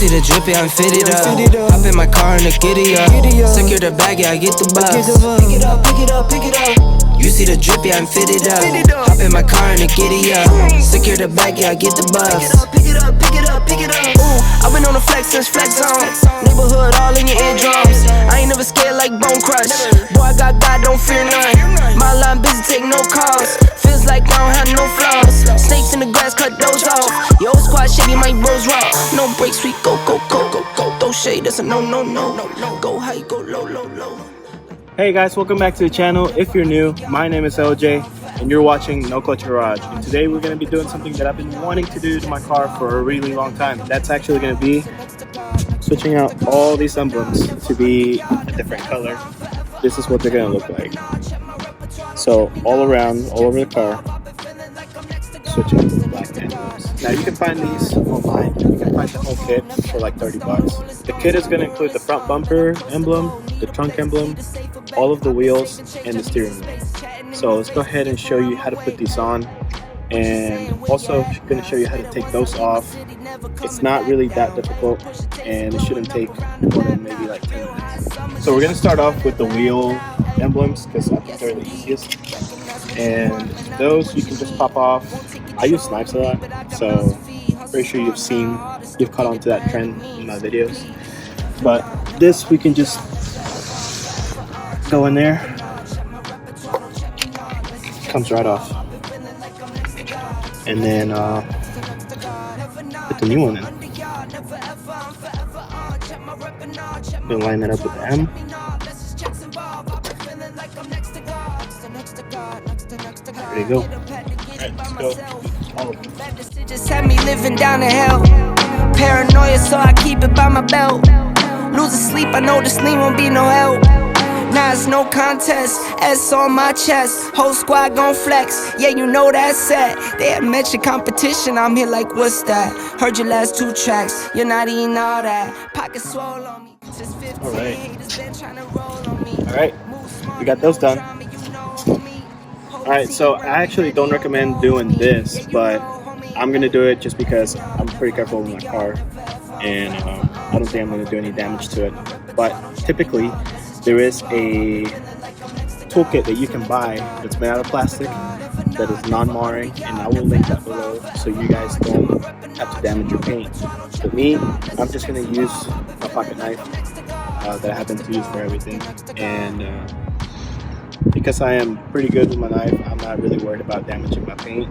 see the drippy, I'm fitted up. Hop in my car and the giddy up. Secure the bag, yeah, I get the bus. Pick it up, pick it up, pick it up. You see the drippy, I'm fitted up. Hop in my car and the giddy up. Secure the bag, yeah, I get the bus. Pick it up, pick it up, pick it up, pick it up. Ooh, I've been on the flex since flex on. Neighborhood all in your eardrums. I ain't never scared like Bone Crush. Boy, I got God, don't fear none. My line busy, take no calls. Feels like I don't have no flaws. Snakes in the grass, cut those off. Yo, squad shady, my bros raw. No breaks, we go, go, go, go, go. Throw shade, that's a no, no, no, no, no. Go high, go low, low, low. Hey guys, welcome back to the channel. If you're new, my name is LJ and you're watching NoClutch Garage. And today we're going to be doing something that I've been wanting to do to my car for a really long time. That's actually going to be switching out all these emblems to be a different color. This is what they're going to look like. So all around, all over the car, switching to the black emblems. Now you can find these online. You can find the whole kit for like 30 bucks. The kit is going to include the front bumper emblem, the trunk emblem, all of the wheels, and the steering wheel. So let's go ahead and show you how to put these on, and also going to show you how to take those off. It's not really that difficult, and it shouldn't take more than maybe like 10 minutes. So we're going to start off with the wheel emblems because I think they're the easiest, and those you can just pop off. I use knives a lot, so pretty sure you've caught on to that trend in my videos. But this we can just go in there, comes right off, and then put the new one in. Then line that up with the M. There you go. Alright, let's go. All of them. Just had me living down in hell. Paranoia, so I keep it by my belt. Losing sleep, I know this lean won't be no help. Nah, it's no contest, S on my chest. Whole squad gon' flex, yeah, you know that's set. They had mentioned competition, I'm here like, what's that? Heard your last 2 tracks, you're not eating all that. Pockets swole on me. Alright, we got those done. Alright, so I actually don't recommend doing this, but I'm gonna do it just because I'm pretty careful with my car, and I don't think I'm gonna do any damage to it. But typically, there is a toolkit that you can buy that's made out of plastic that is non-marring, and I will link that below so you guys don't have to damage your paint. For me, I'm just gonna use a pocket knife that I happen to use for everything, and because I am pretty good with my knife, I'm not really worried about damaging my paint.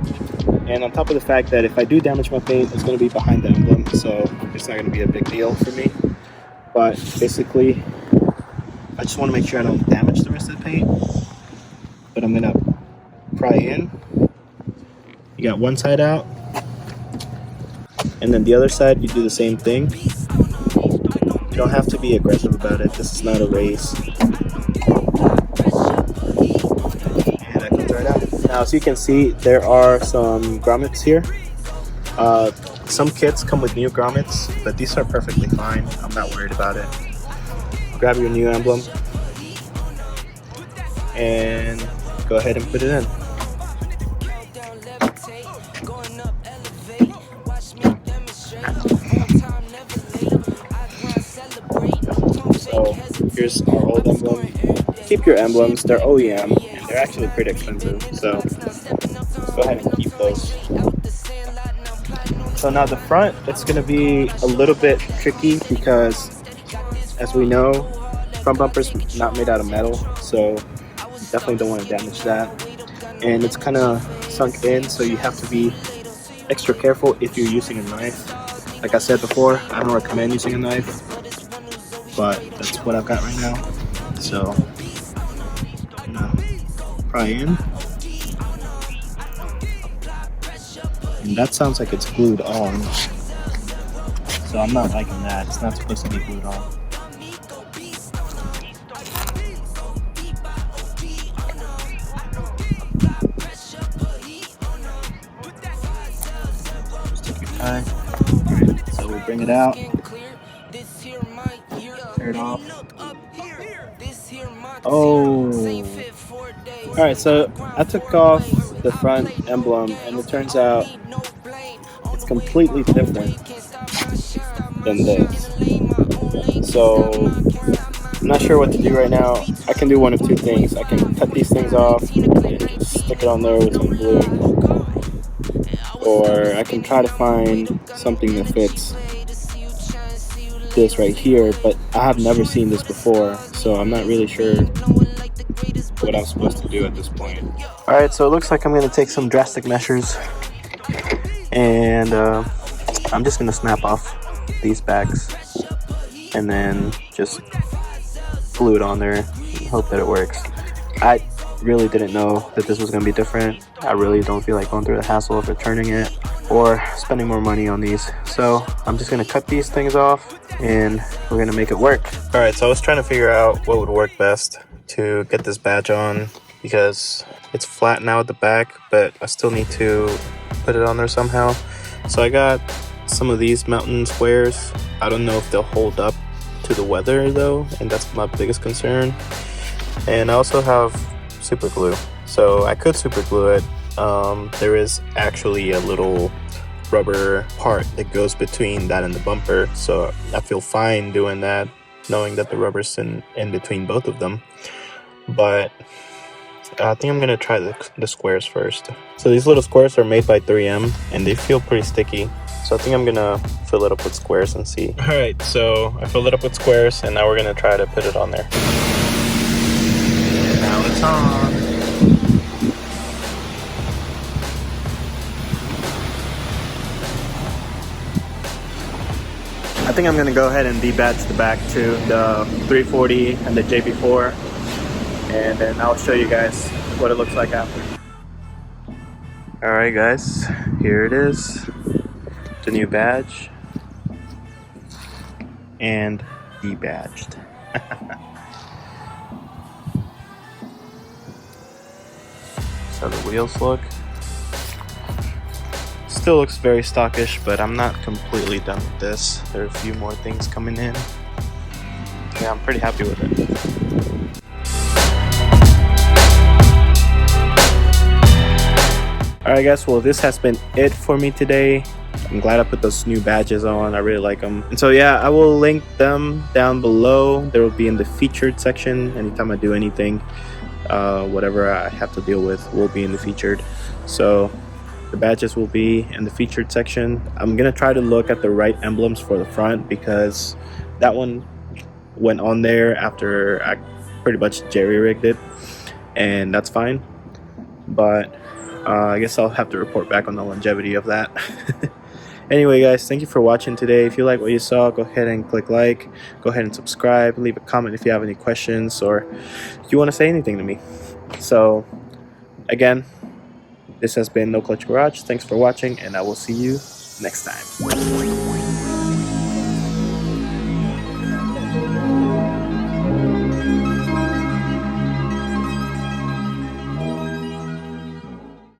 And on top of the fact that if I do damage my paint, it's going to be behind the emblem, so it's not going to be a big deal for me. But basically, I just want to make sure I don't damage the rest of the paint. But I'm going to pry in. You got one side out, and then the other side you do the same thing. You don't have to be aggressive about it. This is not a race. Now, as you can see, there are some grommets here. Some kits come with new grommets, but these are perfectly fine. I'm not worried about it. Grab your new emblem and go ahead and put it in. So here's our old emblem. Keep your emblems, they're OEM, and they're actually pretty expensive, so let's go ahead and keep those. So now the front, it's going to be a little bit tricky because, as we know, front bumper's not made out of metal, so you definitely don't want to damage that. And it's kind of sunk in, so you have to be extra careful if you're using a knife. Like I said before, I don't recommend using a knife, but that's what I've got right now. So pry in, and that sounds like it's glued on, so I'm not liking that. It's not supposed to be glued on. Just take your time. Alright, so we'll bring it out, tear it off. Oh, alright, so I took off the front emblem, and it turns out it's completely different than this. So I'm not sure what to do right now. I can do one of two things. I can cut these things off and just stick it on there with some glue, or I can try to find something that fits this right here, but I have never seen this before, so I'm not really sure what I'm supposed to do at this point. Alright, so it looks like I'm going to take some drastic measures, and I'm just going to snap off these backs and then just glue it on there and hope that it works. I really didn't know that this was going to be different. I really don't feel like going through the hassle of returning it or spending more money on these, so I'm just going to cut these things off and we're going to make it work. Alright, so I was trying to figure out what would work best to get this badge on, because it's flat now at the back, but I still need to put it on there somehow. So I got some of these mountain squares. I don't know if they'll hold up to the weather though, and that's my biggest concern. And I also have super glue, so I could super glue it. There is actually a little rubber part that goes between that and the bumper, so I feel fine doing that, knowing that the rubber's in between both of them. But I think I'm gonna try the squares first. So these little squares are made by 3M and they feel pretty sticky, so I think I'm gonna fill it up with squares and see. Alright, so I filled it up with squares and now we're gonna try to put it on there. Now it's on. I think I'm gonna go ahead and debadge the back to the 340 and the JP4, and then I'll show you guys what it looks like after. Alright guys, here it is, the new badge and debadged. So the wheels still looks very stockish, but I'm not completely done with this. There are a few more things coming in. Yeah, I'm pretty happy with it. Alright guys, well this has been it for me today. I'm glad I put those new badges on. I really like them. And so yeah, I will link them down below. They will be in the featured section. Anytime I do anything, whatever I have to deal with will be in the featured. So the badges will be in the featured section. I'm gonna try to look at the right emblems for the front, because that one went on there after I pretty much jerry-rigged it, and that's fine. But I guess I'll have to report back on the longevity of that. Anyway guys, thank you for watching today. If you like what you saw, go ahead and click like, go ahead and subscribe, leave a comment if you have any questions or if you want to say anything to me. So again, this has been NoClutch Garage. Thanks for watching, and I will see you next time.